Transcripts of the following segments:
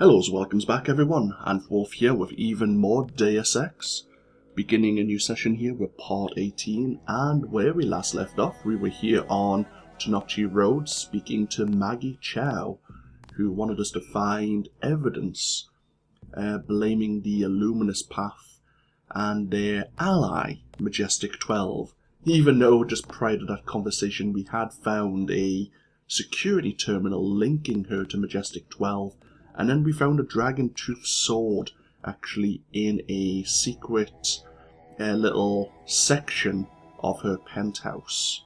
Hello, welcomes back everyone, AnthWolf here with even more Deus Ex. Beginning a new session here with part 18, and where we last left off, we were here on Tenochi Road speaking to Maggie Chow, who wanted us to find evidence blaming the Illuminous Path and their ally, Majestic 12, even though just prior to that conversation we had found a security terminal linking her to Majestic 12. And then we found a dragon tooth sword actually in a secret little section of her penthouse.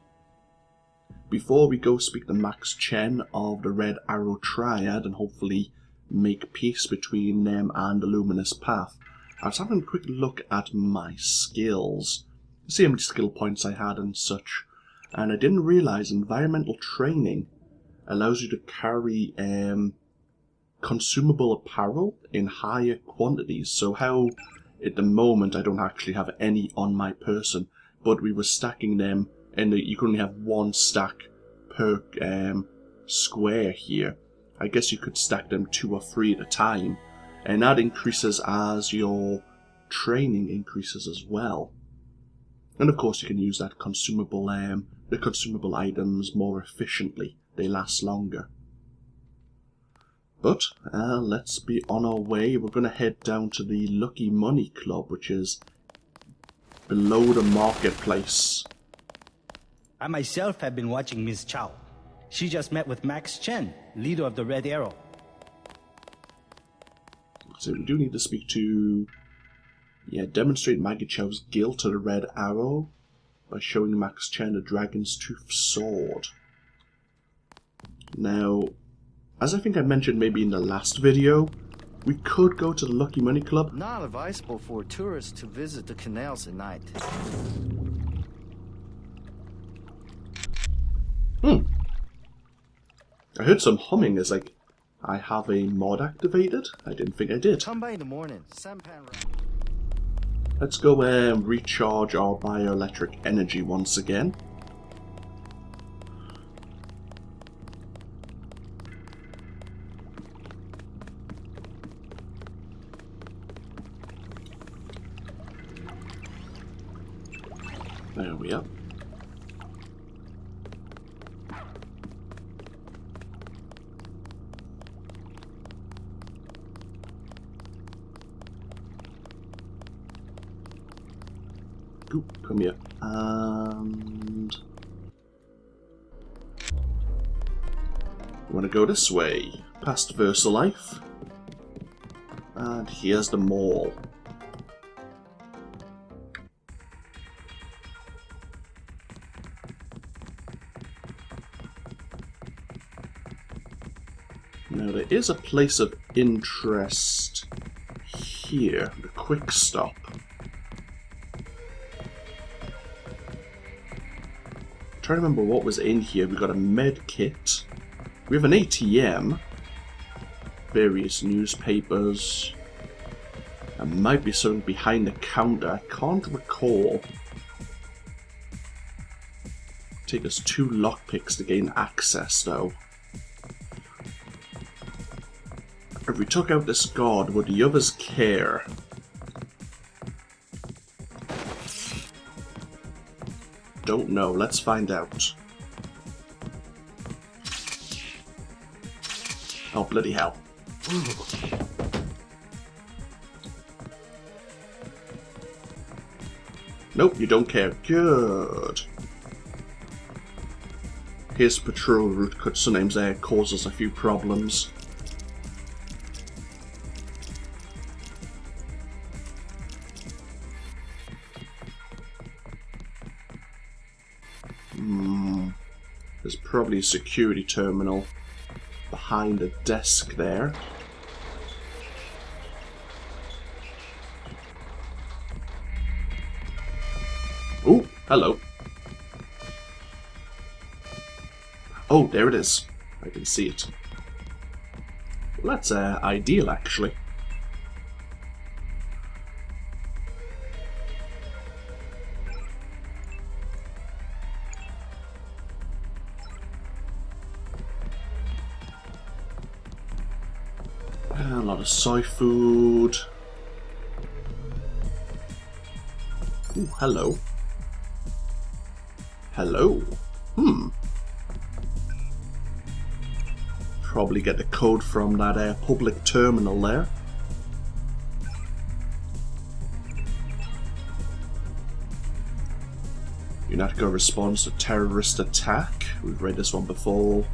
Before we go speak to Max Chen of the Red Arrow Triad and hopefully make peace between them and the Luminous Path, I was having a quick look at my skills, see how many skill points I had and such, and I didn't realise environmental training allows you to carry consumable apparel in higher quantities. So how at the moment I don't actually have any on my person, but we were stacking them, and you can only have one stack per square here. I guess you could stack them 2 or 3 at a time, and that increases as your training increases as well. And of course you can use that consumable the consumable items more efficiently. They last longer. But let's be on our way. We're going to head down to the Lucky Money Club, which is below the marketplace. I myself have been watching Miss Chow. She just met with Max Chen, leader of the Red Arrow. So we do need to speak to... demonstrate Maggie Chow's guilt to the Red Arrow by showing Max Chen a dragon's tooth sword. Now, as I think I mentioned maybe in the last video, we could go to the Lucky Money Club. Not advisable for tourists to visit the canals at night. I heard some humming as like, I have a mod activated? I didn't think I did. Come by in the morning. Sampan. Let's go recharge our bioelectric energy once again. There we are. Oop, come here. And... we want to go this way. Past VersaLife. And here's the mall. Now there is a place of interest here, the Quick Stop. I'm trying to remember what was in here. We got a med kit. We have an ATM. Various newspapers. There might be something behind the counter. I can't recall. Take us 2 lockpicks to gain access though. If we took out this guard, would the others care? Don't know. Let's find out. Oh, bloody hell. Nope, you don't care. Good. Here's patrol route, because sometimes there causes a few problems. There's probably a security terminal behind a desk there. Oh, hello. Oh, there it is. I can see it. Well, that's ideal, actually. A lot of soy food. Ooh, hello. Hello. Probably get the code from that public terminal there. UNATCO responds to terrorist attack. We've read this one before.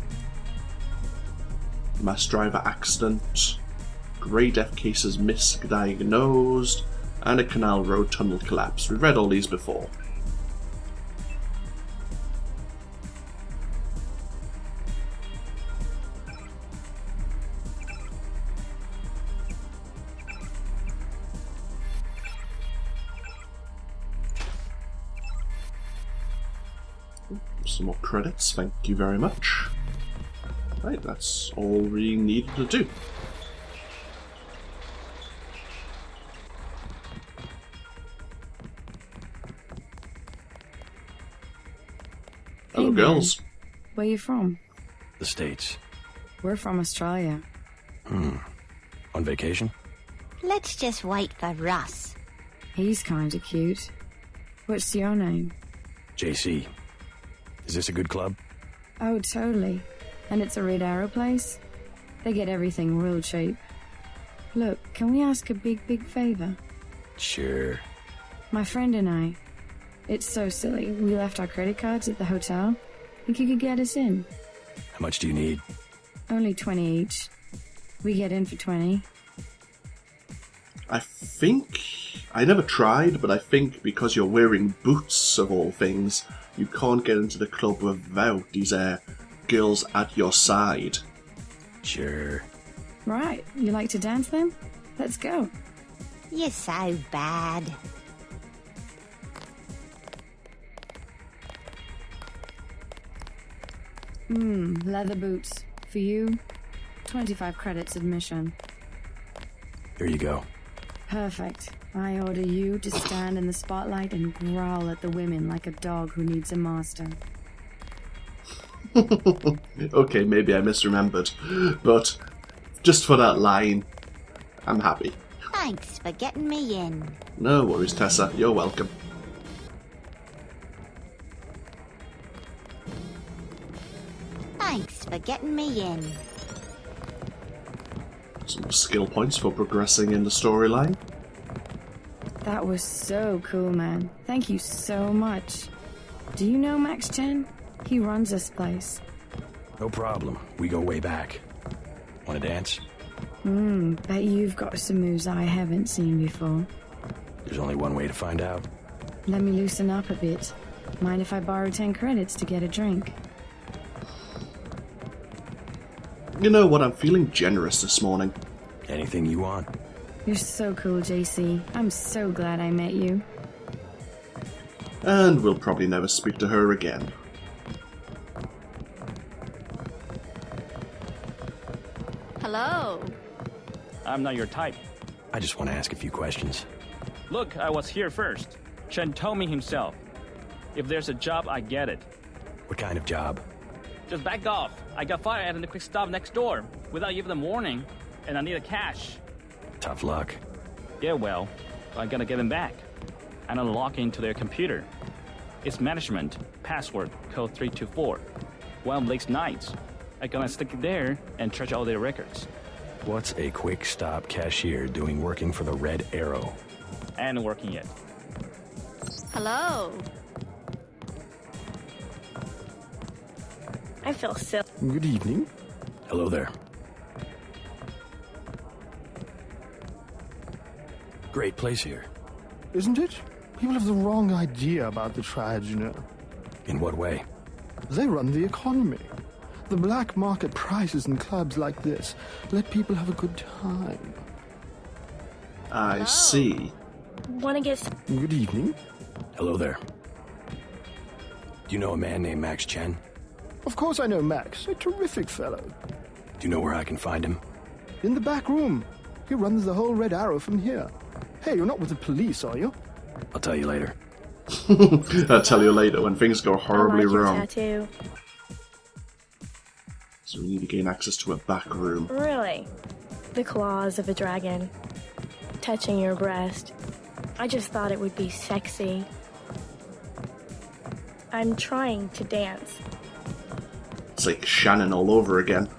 Mass driver accident. Grey death cases misdiagnosed. And a canal road tunnel collapse. We've read all these before. Some more credits, thank you very much. Right, that's all we needed to do. Hello, Hey, girls. man. Where you from? The States. We're from Australia. On vacation? Let's just wait for Russ. He's kinda cute. What's your name? JC. Is this a good club? Oh, totally. And it's a Red Arrow place? They get everything real cheap. Look, can we ask a big favor? Sure. My friend and I. It's so silly. We left our credit cards at the hotel. Think you could get us in? How much do you need? Only 20 each. We get in for 20. I think... I never tried, but I think because you're wearing boots, of all things, you can't get into the club without these girls at your side. Sure. Right, you like to dance then? Let's go. You're so bad. Leather boots. For you, 25 credits admission. Here you go. Perfect. I order you to stand in the spotlight and growl at the women like a dog who needs a master. Okay, maybe I misremembered, but just for that line, I'm happy. Thanks for getting me in. No worries, Tessa, you're welcome. Thanks for getting me in. Some skill points for progressing in the storyline. That was so cool, man. Thank you so much. Do you know Max Chen? He runs this place. No problem. We go way back. Wanna dance? Bet you've got some moves I haven't seen before. There's only one way to find out. Let me loosen up a bit. Mind if I borrow 10 credits to get a drink? You know what, I'm feeling generous this morning. Anything you want. You're so cool, JC. I'm so glad I met you. And we'll probably never speak to her again. Hello. I'm not your type. I just want to ask a few questions. Look, I was here first. Chen told me himself. If there's a job, I get it. What kind of job? Just back off. I got fired at the quick stop next door without even them warning, and I needed cash. Tough luck. Yeah, well, I gotta get them back. And I log into their computer. It's management, password, code 324. One of Blake's nights. I'm gonna stick it there and trash all their records. What's a quick stop cashier doing working for the Red Arrow? And working it. Hello. I feel silly. Good evening. Hello there. Great place here. Isn't it? People have the wrong idea about the tribes, you know. In what way? They run the economy. The black market prices in clubs like this let people have a good time. I see. Want to get some? Good evening. Hello there. Do you know a man named Max Chen? Of course I know Max, a terrific fellow. Do you know where I can find him? In the back room. He runs the whole Red Arrow from here. Hey, you're not with the police, are you? I'll tell you later. I'll tell you later when things go horribly I like your wrong. tattoo. So we need to gain access to a back room. Really? The claws of a dragon, touching your breast. I just thought it would be sexy. I'm trying to dance. It's like Shannon all over again.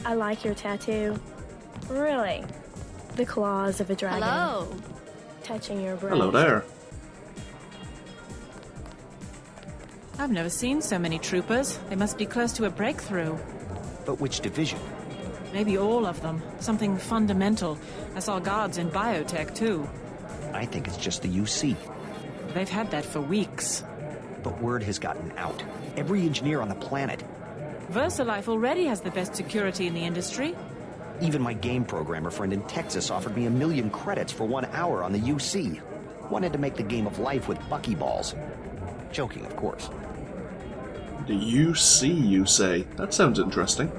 I like your tattoo. Really? The claws of a dragon. Hello. Touching your breast. Hello there. I've never seen so many troopers. They must be close to a breakthrough. But which division? Maybe all of them. Something fundamental. I saw guards in biotech, too. I think it's just the UC. They've had that for weeks. But word has gotten out. Every engineer on the planet. VersaLife already has the best security in the industry. Even my game programmer friend in Texas offered me 1 million credits for 1 hour on the UC. Wanted to make the game of life with buckyballs. Joking, of course. The UC, you say? That sounds interesting.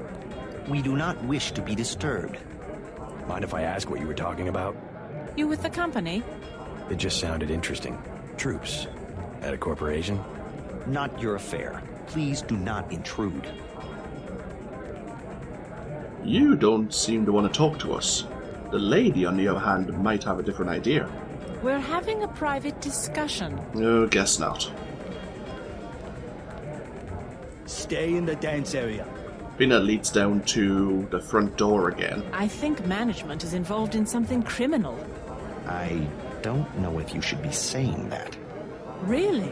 We do not wish to be disturbed. Mind if I ask what you were talking about? You with the company? It just sounded interesting. Troops. At a corporation? Not your affair. Please do not intrude. You don't seem to want to talk to us. The lady, on the other hand, might have a different idea. We're having a private discussion. Oh, guess not. Stay in the dance area. I think that leads down to the front door again. I think management is involved in something criminal. I don't know if you should be saying that. Really?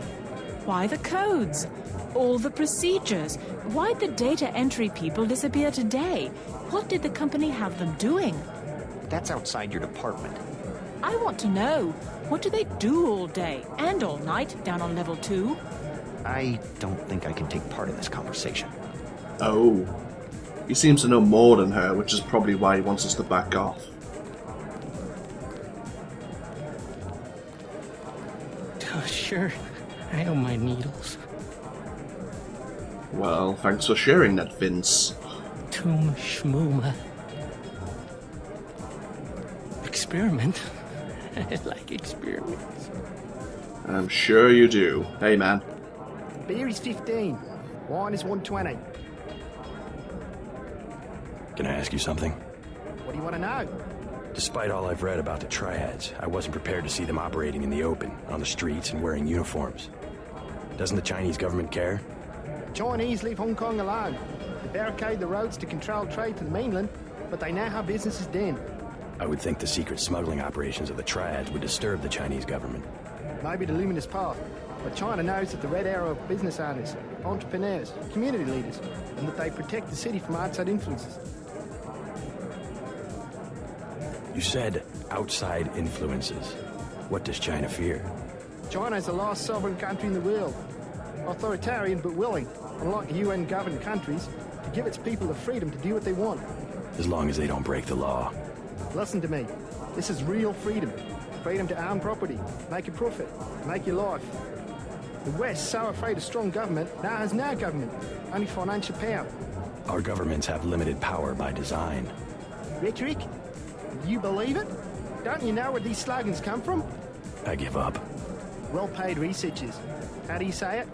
Why the codes? All the procedures? Why'd the data entry people disappear today? What did the company have them doing? That's outside your department. I want to know. What do they do all day and all night down on level 2? I don't think I can take part in this conversation. Oh. He seems to know more than her, which is probably why he wants us to back off. Sure. I don't mind needles. Well, thanks for sharing that, Vince. Toom schmooma. Experiment? I like experiments. I'm sure you do. Hey, man. Beer is 15. Wine is 120. Can I ask you something? What do you want to know? Despite all I've read about the triads, I wasn't prepared to see them operating in the open, on the streets, and wearing uniforms. Doesn't the Chinese government care? The Chinese leave Hong Kong alone. They barricade the roads to control trade to the mainland, but they know how business is done. I would think the secret smuggling operations of the triads would disturb the Chinese government. Maybe the luminous path, but China knows that the red arrow of business owners, entrepreneurs, community leaders, and that they protect the city from outside influences. You said outside influences. What does China fear? China is the last sovereign country in the world. Authoritarian but willing, unlike UN-governed countries, to give its people the freedom to do what they want. As long as they don't break the law. Listen to me. This is real freedom. Freedom to own property, make a profit, make your life. The West, so afraid of strong government, now has no government, only financial power. Our governments have limited power by design. Rhetoric? You believe it? Don't you know where these slogans come from? I give up. Well-paid researchers. How do you say it?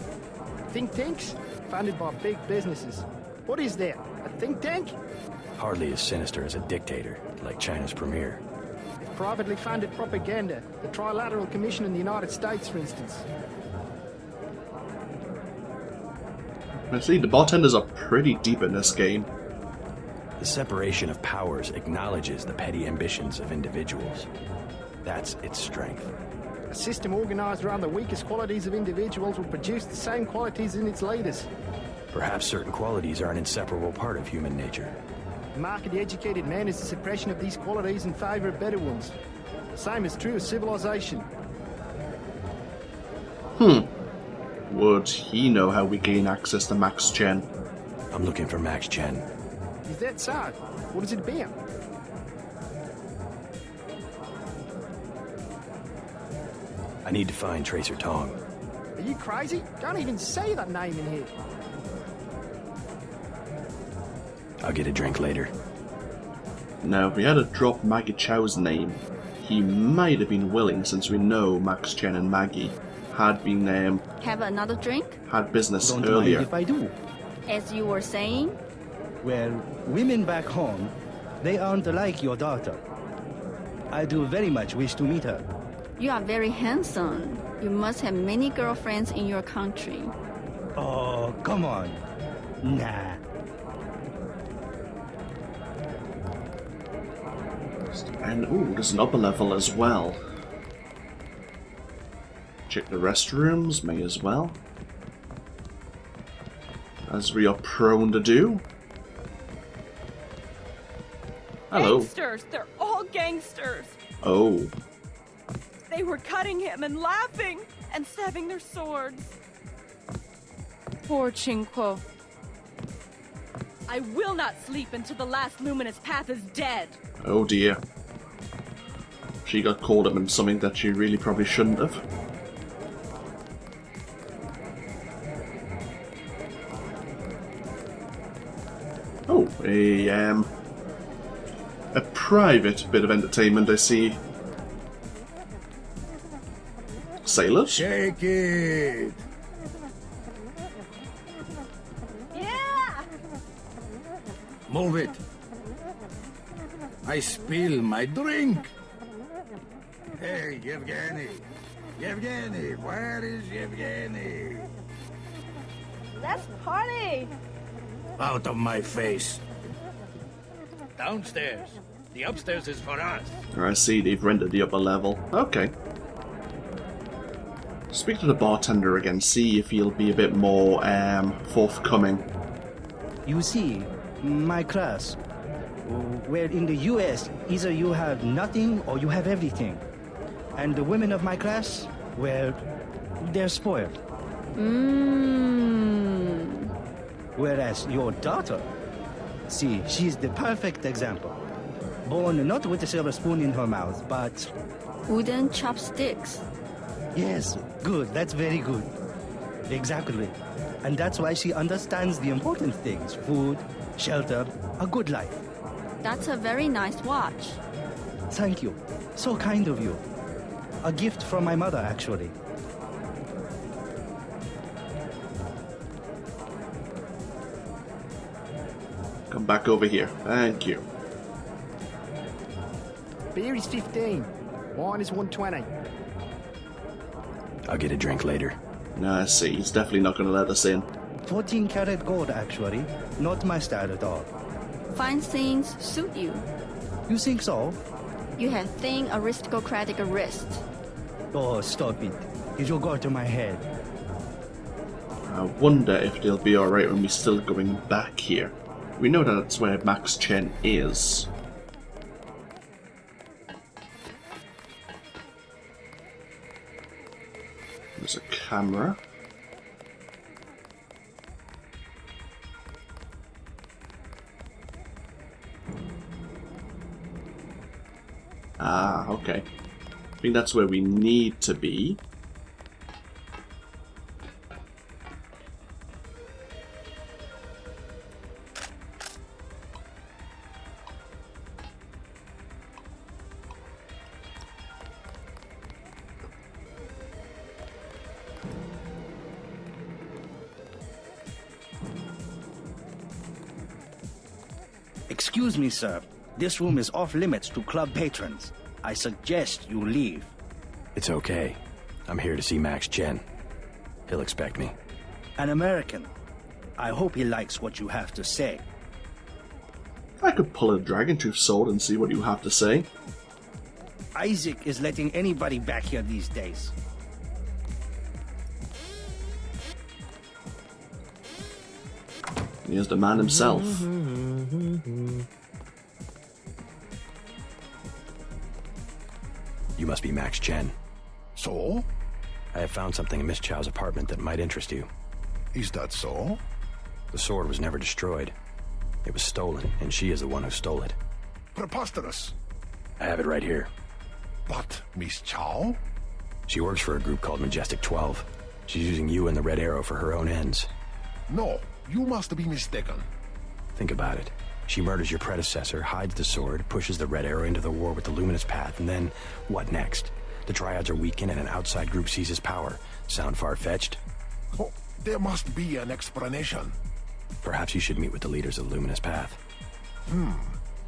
Think tanks? Funded by big businesses. What is that? A think tank? Hardly as sinister as a dictator, like China's premier. It's privately funded propaganda. The Trilateral Commission in the United States, for instance. I see, the bartenders are pretty deep in this game. The separation of powers acknowledges the petty ambitions of individuals. That's its strength. A system organized around the weakest qualities of individuals will produce the same qualities in its leaders. Perhaps certain qualities are an inseparable part of human nature. The mark of the educated man is the suppression of these qualities in favor of better ones. The same is true of civilization. Would he know how we gain access to Max Chen? I'm looking for Max Chen. Is that so? What is it about? I need to find Tracer Tong. Are you crazy? Don't even say that name in here. I'll get a drink later. Now, if we had to drop Maggie Chow's name, he might have been willing, since we know Max Chen and Maggie had been Have another drink? had business Don't earlier. mind if I do. As you were saying? Well, women back home, they aren't like your daughter. I do very much wish to meet her. You are very handsome. You must have many girlfriends in your country. Oh, come on. Nah. And, ooh, there's an upper level as well. Check the restrooms, may as well. As we are prone to do. Hello. Gangsters! They're all gangsters! Oh. They were cutting him and laughing and stabbing their swords. Poor Chinquo. I will not sleep until the last luminous path is dead. Oh dear. She got caught up in something that she really probably shouldn't have. Oh, a private bit of entertainment, I see. Sailors? Shake it! Yeah! Move it! I spill my drink! Hey, Yevgeny! Yevgeny! Where is Yevgeny? Let's party! Out of my face! Downstairs. The upstairs is for us. I see, they've rented the upper level. Okay. Speak to the bartender again, see if he'll be a bit more forthcoming. You see, my class, where in the US, either you have nothing or you have everything. And the women of my class, well, they're spoiled. Whereas your daughter, see, she's the perfect example. Born not with a silver spoon in her mouth, but... Wooden chopsticks. Yes, good, that's very good. Exactly. And that's why she understands the important things. Food, shelter, a good life. That's a very nice watch. Thank you. So kind of you. A gift from my mother, actually. Come back over here. Thank you. Beer is 15. Wine is 120. I'll get a drink later. I see. He's definitely not going to let us in. 14 karat gold, actually. Not my style at all. Fine things suit you. You think so? You have thin aristocratic wrists. Oh, stop it. It will go to my head. I wonder if they'll be alright when we're still going back here. We know that's where Max Chen is. There's a camera. Ah, okay. I think that's where we need to be. Excuse me, sir. This room is off limits to club patrons. I suggest you leave. It's okay. I'm here to see Max Chen. He'll expect me. An American. I hope he likes what you have to say. I could pull a dragon tooth sword and see what you have to say. Isaac is letting anybody back here these days. Here's the man himself. You must be Max Chen. So? I have found something in Miss Chow's apartment that might interest you. Is that so? The sword was never destroyed. It was stolen, and she is the one who stole it. Preposterous. I have it right here. But Miss Chow? She works for a group called Majestic 12. She's using you and the Red Arrow for her own ends. No, you must be mistaken. Think about it. She murders your predecessor, hides the sword, pushes the Red Arrow into the war with the Luminous Path, and then, what next? The Triads are weakened and an outside group seizes power. Sound far-fetched? Oh, there must be an explanation. Perhaps you should meet with the leaders of the Luminous Path.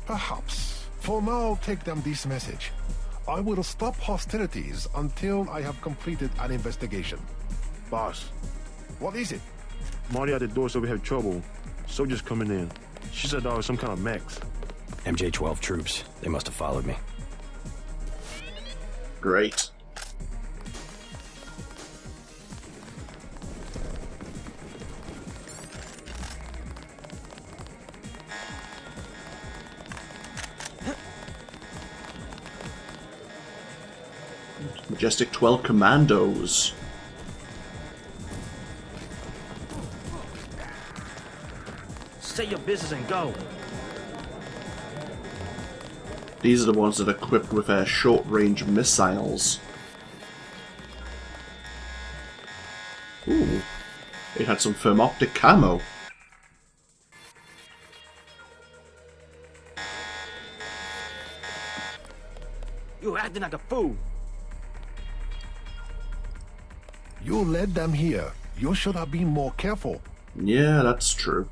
Perhaps. For now, take them this message. I will stop hostilities until I have completed an investigation. Boss, What is it? Marty at the door said we have trouble. Soldiers coming in. She said there was some kind of mechs. MJ-12 troops. They must have followed me. Great. Majestic 12 Commandos. Say your business and go. These are the ones that are equipped with short-range missiles. Ooh. It had some thermoptic camo. You acting like a fool. You led them here. You should have been more careful. Yeah, that's true.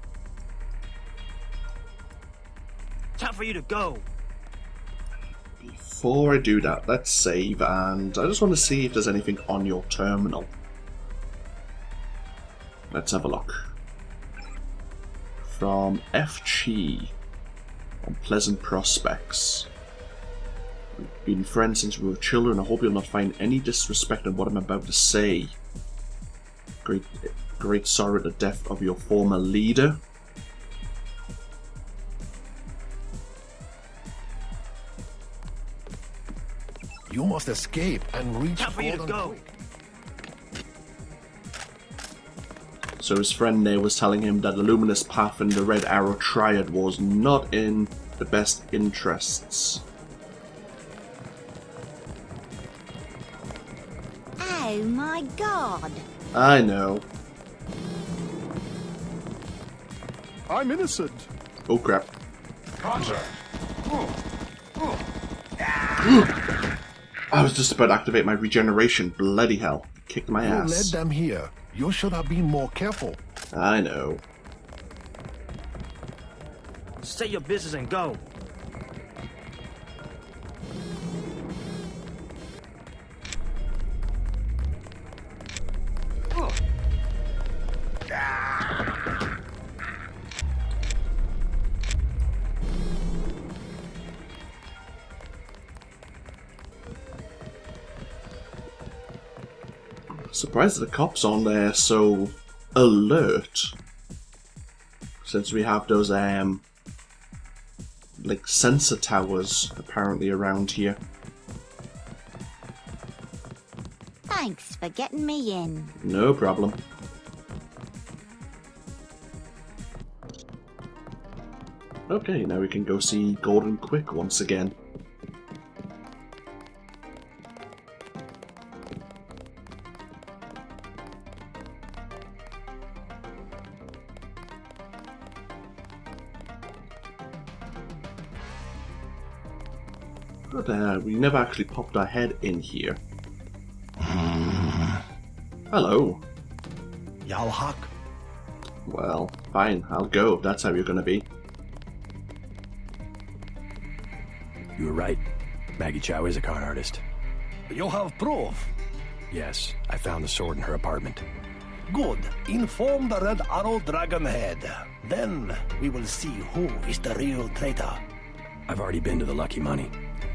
Time for you to go. Before I do that, let's save, and I just want to see if there's anything on your terminal. Let's have a look. From FG on Pleasant Prospects. We've been friends since we were children. I hope you'll not find any disrespect in what I'm about to say. Great sorrow at the death of your former leader. You must escape and reach Time for you to Gordon go. quick. So his friend there was telling him that the Luminous Path and the Red Arrow Triad was not in the best interests. Oh my god. I know. I'm innocent. Oh crap. Contact. I was just about to activate my regeneration. Bloody hell. Kicked my You led ass. them here. You should have been more careful. I know. Say your business and go. Surprised the cops on there so alert. Since we have those like sensor towers apparently around here. Thanks for getting me in. No problem. Okay, now we can go see Gordon Quick once again. But we never actually popped our head in here. Hello. Y'all huck. Well, fine, I'll go if that's how you're gonna be. You were right. Maggie Chow is a con artist. You have proof. Yes, I found the sword in her apartment. Good. Inform the Red Arrow Dragonhead. Then we will see who is the real traitor. I've already been to the Lucky Money.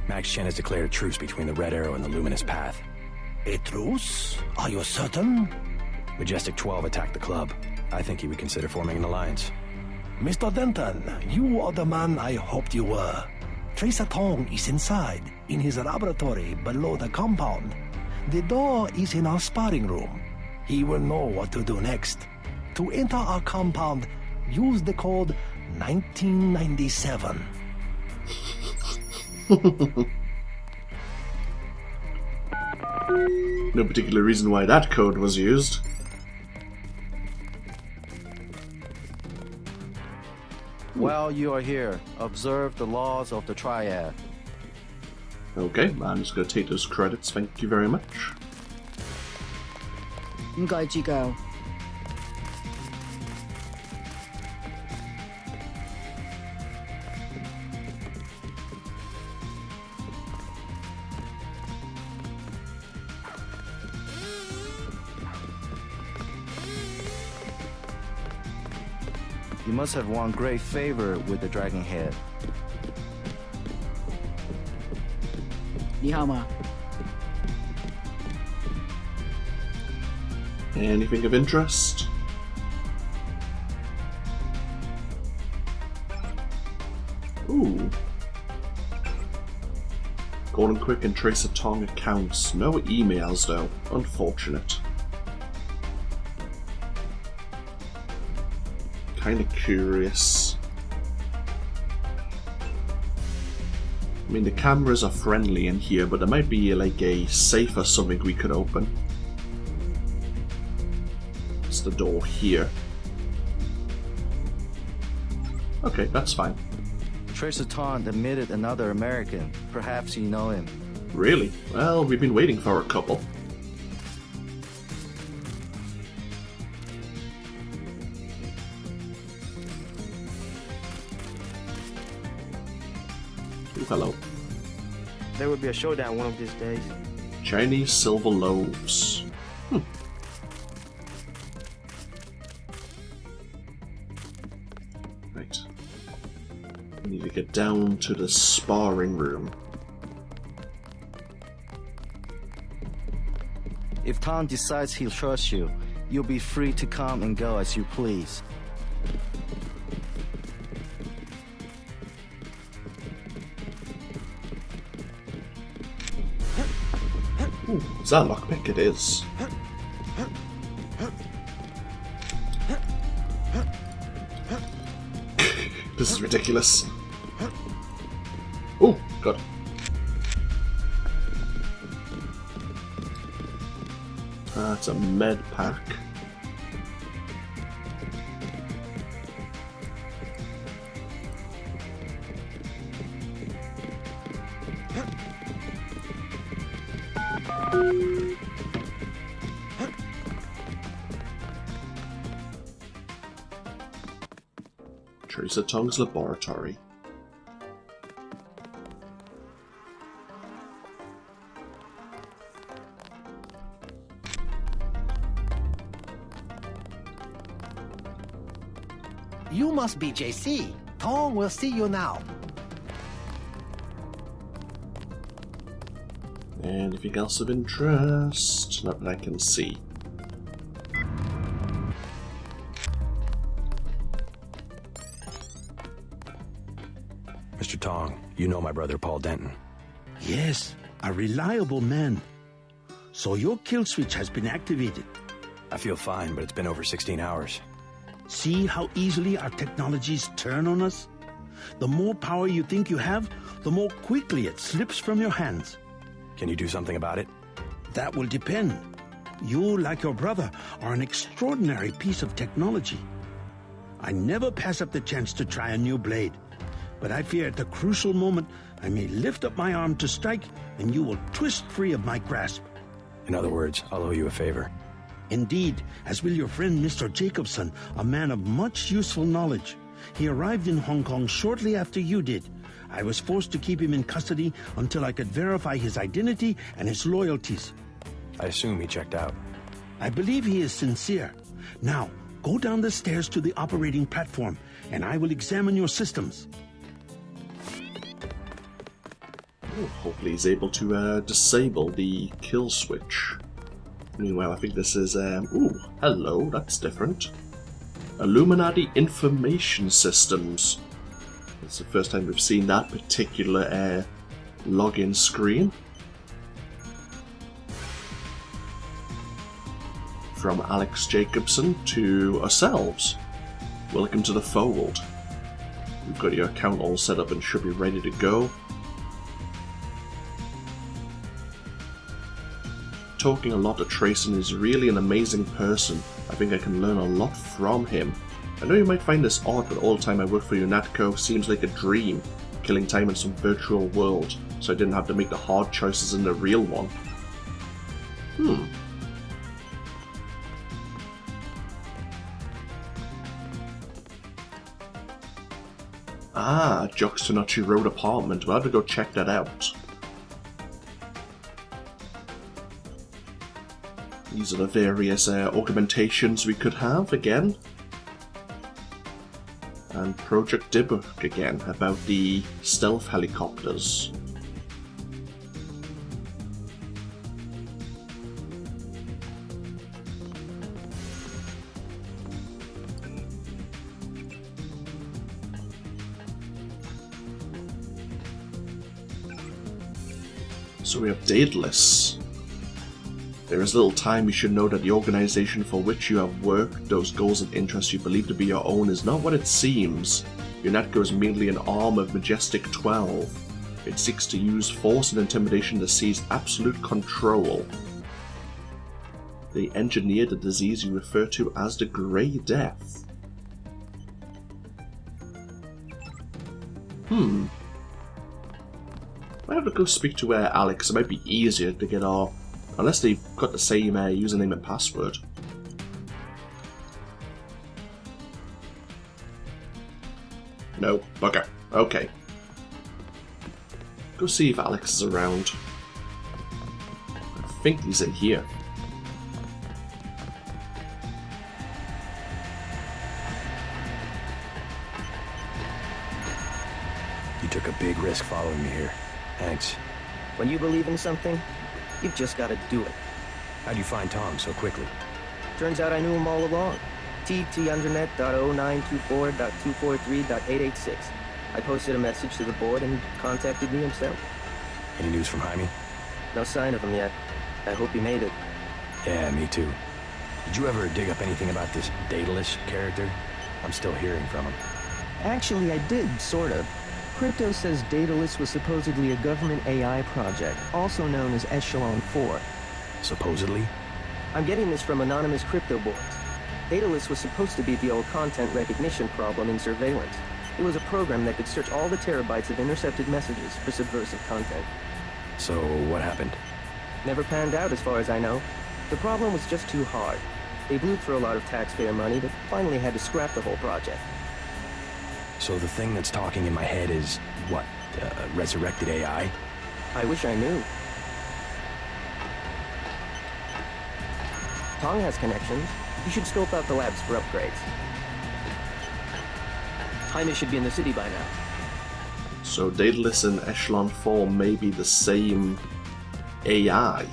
Max Chen has declared a truce between the Red Arrow and the Luminous Path. A truce? Are you certain? Majestic 12 attacked the club. I think he would consider forming an alliance. Mr. Denton, you are the man I hoped you were. Tracer Tong is inside, in his laboratory below the compound. The door is in our sparring room. He will know what to do next. To enter our compound, use the code 1997. No particular reason why that code was used. While you are here, observe the laws of the Triad. Okay, I'm just gonna take those credits, thank you very much. 唔該，主教。You must have won great favor with the dragon head. 你好吗? Anything of interest? Ooh. Gordon Quick and Tracer Tong accounts. No emails though. Unfortunate. Kinda curious. I mean, the cameras are friendly in here, but there might be like a safe or something we could open. It's the door here. Okay, that's fine. Tracer Tong admitted another American. Perhaps you know him. Really? Well, we've been waiting for a couple. Ooh, hello. There will be a showdown one of these days. Chinese silver loaves. Right. We need to get down to the sparring room. If Tong decides he'll trust you, you'll be free to come and go as you please. Ooh, is that a lockpick? It is. This is ridiculous. Oh, God. That's a med pack. Tracer Tong's laboratory. You must be JC. Tong will see you now. Anything else of interest? Not that I can see. Mr. Tong, you know my brother Paul Denton. Yes, a reliable man. So your kill switch has been activated. I feel fine, but it's been over 16 hours. See how easily our technologies turn on us? The more power you think you have, the more quickly it slips from your hands. Can you do something about it? That will depend. You, like your brother, are an extraordinary piece of technology. I never pass up the chance to try a new blade. But I fear at the crucial moment, I may lift up my arm to strike, and you will twist free of my grasp. In other words, I'll owe you a favor. Indeed, as will your friend Mr. Jacobson, a man of much useful knowledge. He arrived in Hong Kong shortly after you did. I was forced to keep him in custody until I could verify his identity and his loyalties. I assume he checked out. I believe he is sincere. Now, go down the stairs to the operating platform, and I will examine your systems. Ooh, hopefully he's able to disable the kill switch. Meanwhile, I think this is, ooh, hello, that's different. Illuminati Information Systems. It's the first time we've seen that particular login screen. From Alex Jacobson to ourselves. Welcome to the fold. We've got your account all set up and should be ready to go. Talking a lot to Trayson is really an amazing person. I think I can learn a lot from him. I know you might find this odd, but all the time I work for UNATCO seems like a dream, killing time in some virtual world, so I didn't have to make the hard choices in the real one. Ah, Juxtanochi Road apartment. We'll have to go check that out. These are the various augmentations we could have again. And Project Debug again, about the stealth helicopters. So we have Daedalus. There is little time you should know that the organization for which you have worked, those goals and interests you believe to be your own, is not what it seems. UNATCO is merely an arm of Majestic 12. It seeks to use force and intimidation to seize absolute control. They engineered the disease you refer to as the Grey Death. I have to go speak to Alex. It might be easier to get our... Unless they've got the same username and password. No, bugger. Okay. Go see if Alex is around. I think he's in here. You took a big risk following me here. Thanks. When you believe in something, you've just got to do it. How'd you find Tong so quickly? Turns out I knew him all along. tt_undernet.0924.243.886. I posted a message to the board and contacted me himself. Any news from Jaime? No sign of him yet. I hope he made it. Yeah, me too. Did you ever dig up anything about this Daedalus character? I'm still hearing from him. Actually, I did, sort of. Crypto says Daedalus was supposedly a government AI project, also known as Echelon 4. Supposedly? I'm getting this from anonymous crypto boards. Daedalus was supposed to be the old content recognition problem in surveillance. It was a program that could search all the terabytes of intercepted messages for subversive content. So, what happened? Never panned out as far as I know. The problem was just too hard. They blew through a lot of taxpayer money that finally had to scrap the whole project. So the thing that's talking in my head is, what, resurrected AI? I wish I knew. Tong has connections. You should scope out the labs for upgrades. Jaime should be in the city by now. So Daedalus and Echelon 4 may be the same AI.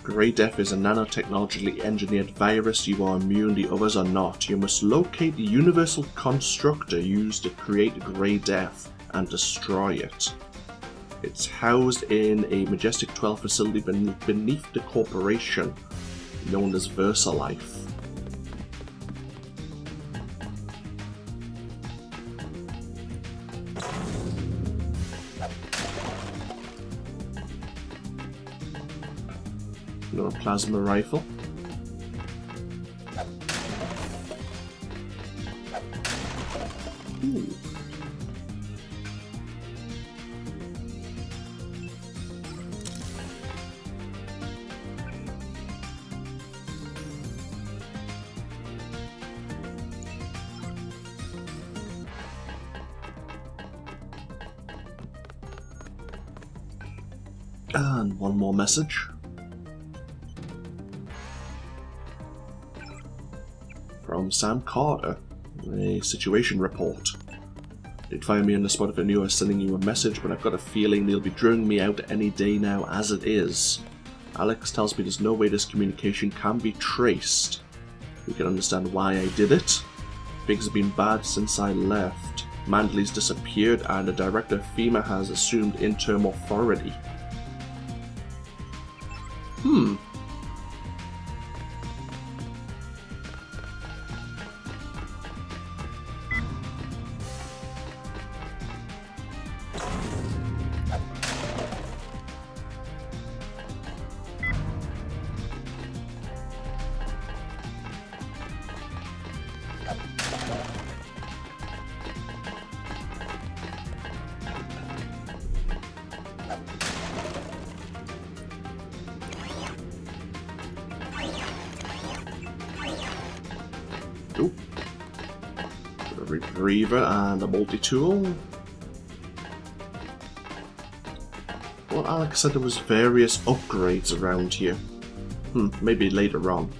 Grey Death is a nanotechnologically engineered virus. You are immune, the others are not. You must locate the universal constructor used to create Grey Death and destroy it. It's housed in a Majestic 12 facility beneath the corporation known as VersaLife. Another plasma rifle. Ooh. And one more message. From Sam Carter, a situation report. They'd find me on the spot if I knew I was sending you a message, but I've got a feeling they'll be drawing me out any day now as it is. Alex tells me there's no way this communication can be traced. We can understand why I did it. Things have been bad since I left. Mandley's disappeared and the director of FEMA has assumed interim authority. rebreather and a multi-tool. Well, Alex said there was various upgrades around here. Maybe later on.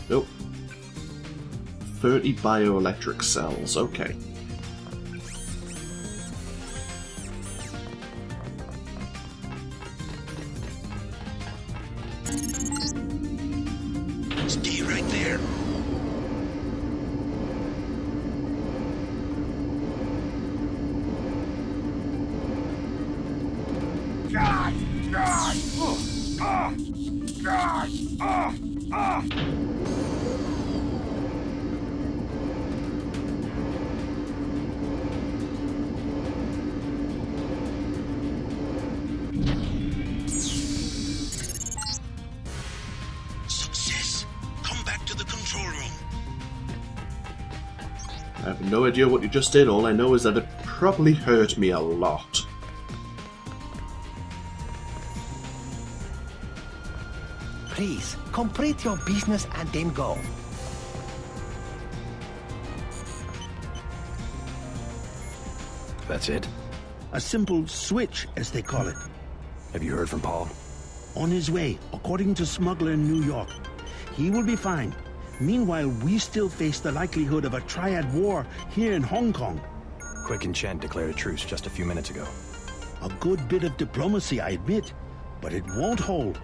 Nope. 30 bioelectric cells, okay. Stay right there. God! God! God! Success. Come back to the control room. I have no idea what you just did. All I know is that it probably hurt me a lot. Please, complete your business and then go. That's it? A simple switch, as they call it. Have you heard from Paul? On his way, according to smuggler in New York. He will be fine. Meanwhile, we still face the likelihood of a triad war here in Hong Kong. Quick and Chen declared a truce just a few minutes ago. A good bit of diplomacy, I admit, but it won't hold.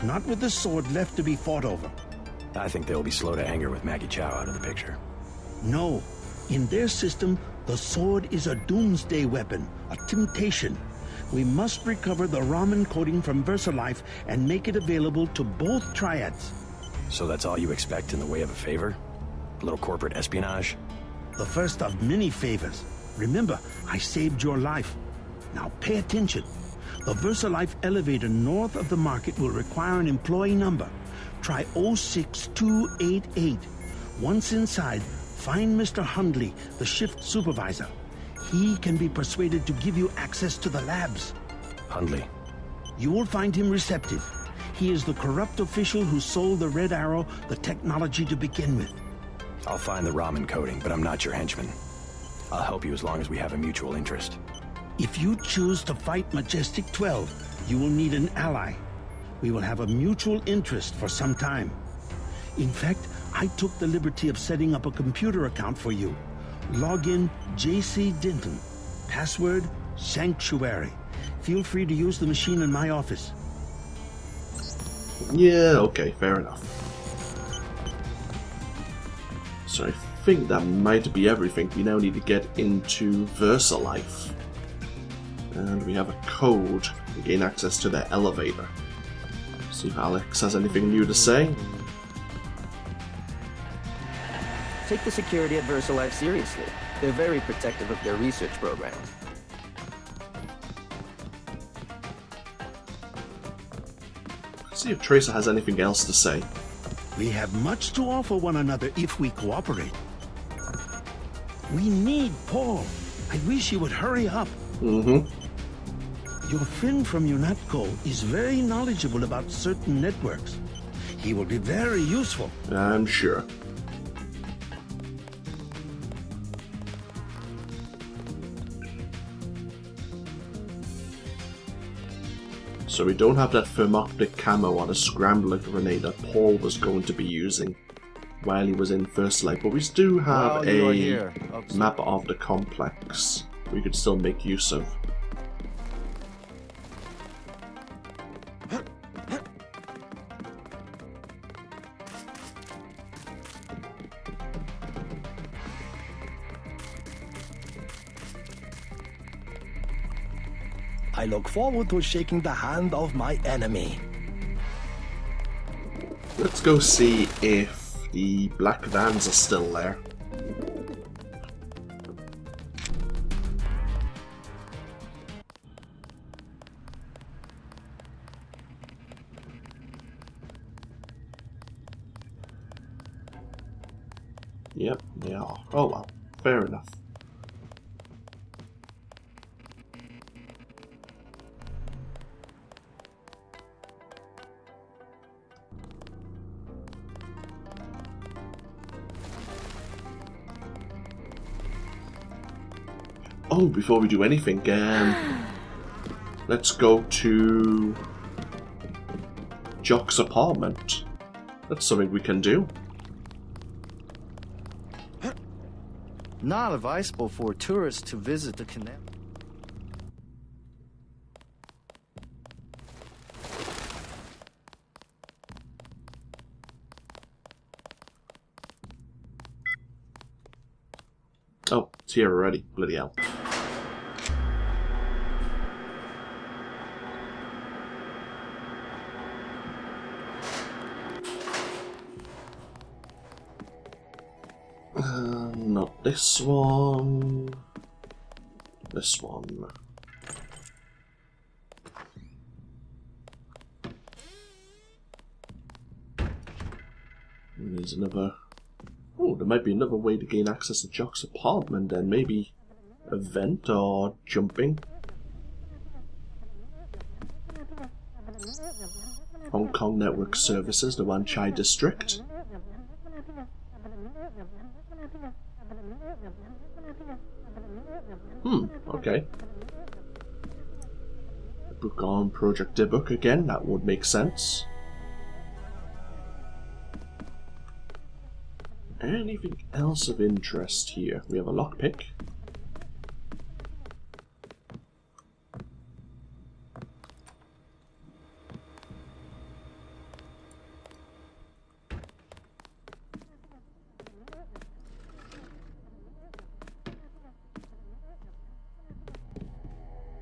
Not with the sword left to be fought over. I think they'll be slow to anger with Maggie Chow out of the picture. No. In their system, the sword is a doomsday weapon, a temptation. We must recover the Raman coding from VersaLife and make it available to both triads. So that's all you expect in the way of a favor? A little corporate espionage? The first of many favors. Remember, I saved your life. Now pay attention. The VersaLife elevator north of the market will require an employee number. Try 06288. Once inside, find Mr. Hundley, the shift supervisor. He can be persuaded to give you access to the labs. Hundley. You will find him receptive. He is the corrupt official who sold the Red Arrow the technology to begin with. I'll find the Raman coding, but I'm not your henchman. I'll help you as long as we have a mutual interest. If you choose to fight Majestic 12, you will need an ally. We will have a mutual interest for some time. In fact, I took the liberty of setting up a computer account for you. Login JC Denton. Password Sanctuary. Feel free to use the machine in my office. Yeah, okay, fair enough. So I think that might be everything. We now need to get into VersaLife. And we have a code to gain access to their elevator. See if Alex has anything new to say. Take the security at VersaLife seriously. They're very protective of their research programs. See if Tracer has anything else to say. We have much to offer one another if we cooperate. We need Paul. I wish he would hurry up. Your friend from UNATCO is very knowledgeable about certain networks. He will be very useful. I'm sure. So we don't have that thermoptic camo on a scrambler grenade that Paul was going to be using while he was in First Light, but we do have a map of the complex we could still make use of. I look forward to shaking the hand of my enemy. Let's go see if the black vans are still there. Yep, they are. Oh well, fair enough. Oh, before we do anything, let's go to Jock's apartment. That's something we can do. Not advisable for tourists to visit the canal. Oh, it's here already. Bloody hell. Not this one. This one. There's another. Oh, there might be another way to gain access to Jock's apartment then. Maybe a vent or jumping. Hong Kong Network Services, the Wan Chai District. Okay. Book on Project Debug again, that would make sense. Anything else of interest here? We have a lockpick.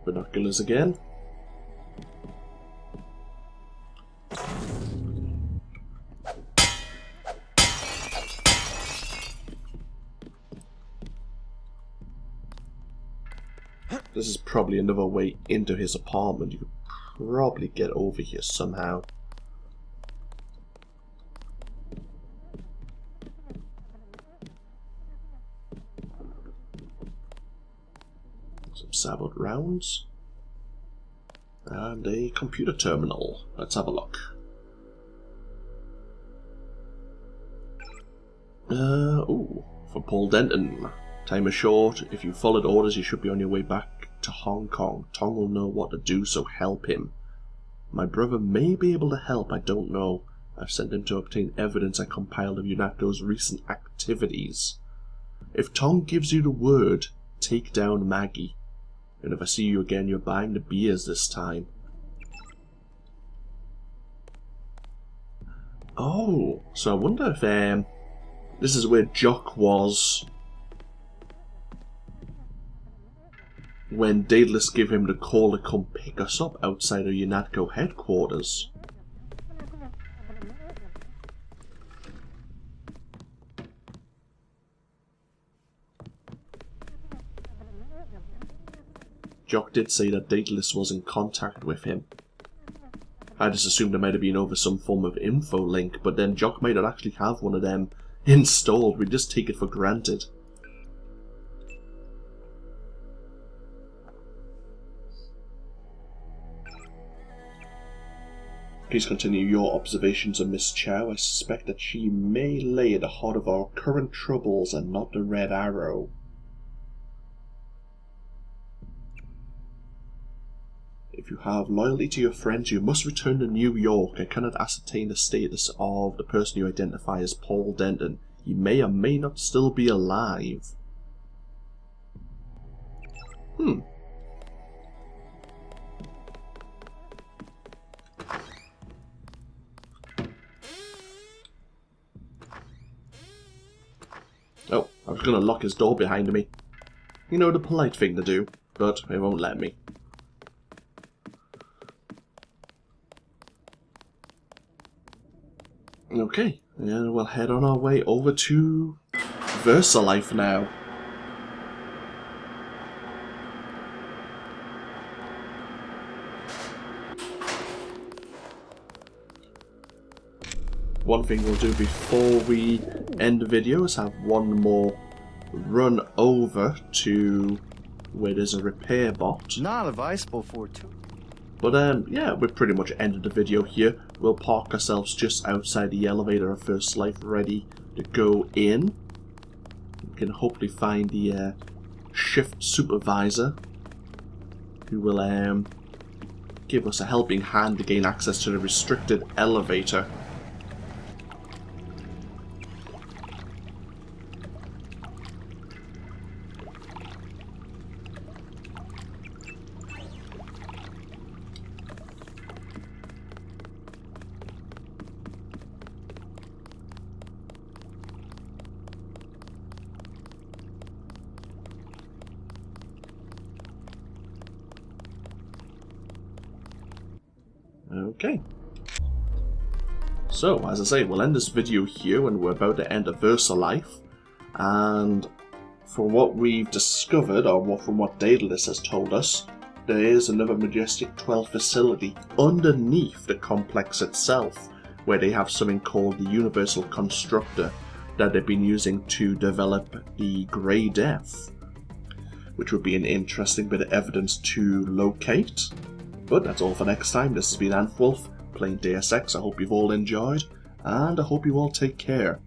Binoculars again. This is probably another way into his apartment. You could probably get over here somehow. Some sabot rounds. And a computer terminal. Let's have a look. Ooh, for Paul Denton. Time is short. If you followed orders, you should be on your way back to Hong Kong. Tong will know what to do, so help him. My brother may be able to help, I don't know. I've sent him to obtain evidence I compiled of UNATCO's recent activities. If Tong gives you the word, take down Maggie. And if I see you again, you're buying the beers this time. Oh, so I wonder if this is where Jock was when Daedalus gave him the call to come pick us up outside of UNATCO headquarters. Jock did say that Daedalus was in contact with him. I just assumed it might have been over some form of info link, but then Jock might not actually have one of them installed. We just take it for granted. Please continue your observations of Miss Chow. I suspect that she may lay at the heart of our current troubles and not the Red Arrow. If you have loyalty to your friends, you must return to New York. I cannot ascertain the status of the person you identify as Paul Denton. He may or may not still be alive. Oh, I was going to lock his door behind me. You know, the polite thing to do, but it won't let me. Okay, and we'll head on our way over to VersaLife now. one thing we'll do before we end the video is have one more run over to where there's a repair bot. Not advisable for two. But yeah, we've pretty much ended the video here. We'll park ourselves just outside the elevator of First Life, ready to go in. We can hopefully find the shift supervisor, who will give us a helping hand to gain access to the restricted elevator. Okay. So, as I say, we'll end this video here and we're about to end a Versa life. And from what we've discovered, or from what Daedalus has told us, there is another Majestic 12 facility underneath the complex itself, where they have something called the Universal Constructor that they've been using to develop the Grey Death, which would be an interesting bit of evidence to locate. But that's all for next time. This has been AnthWolf, playing Deus Ex. I hope you've all enjoyed, and I hope you all take care.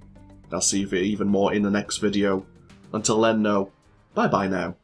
I'll see you for even more in the next video. Until then, no, bye-bye now.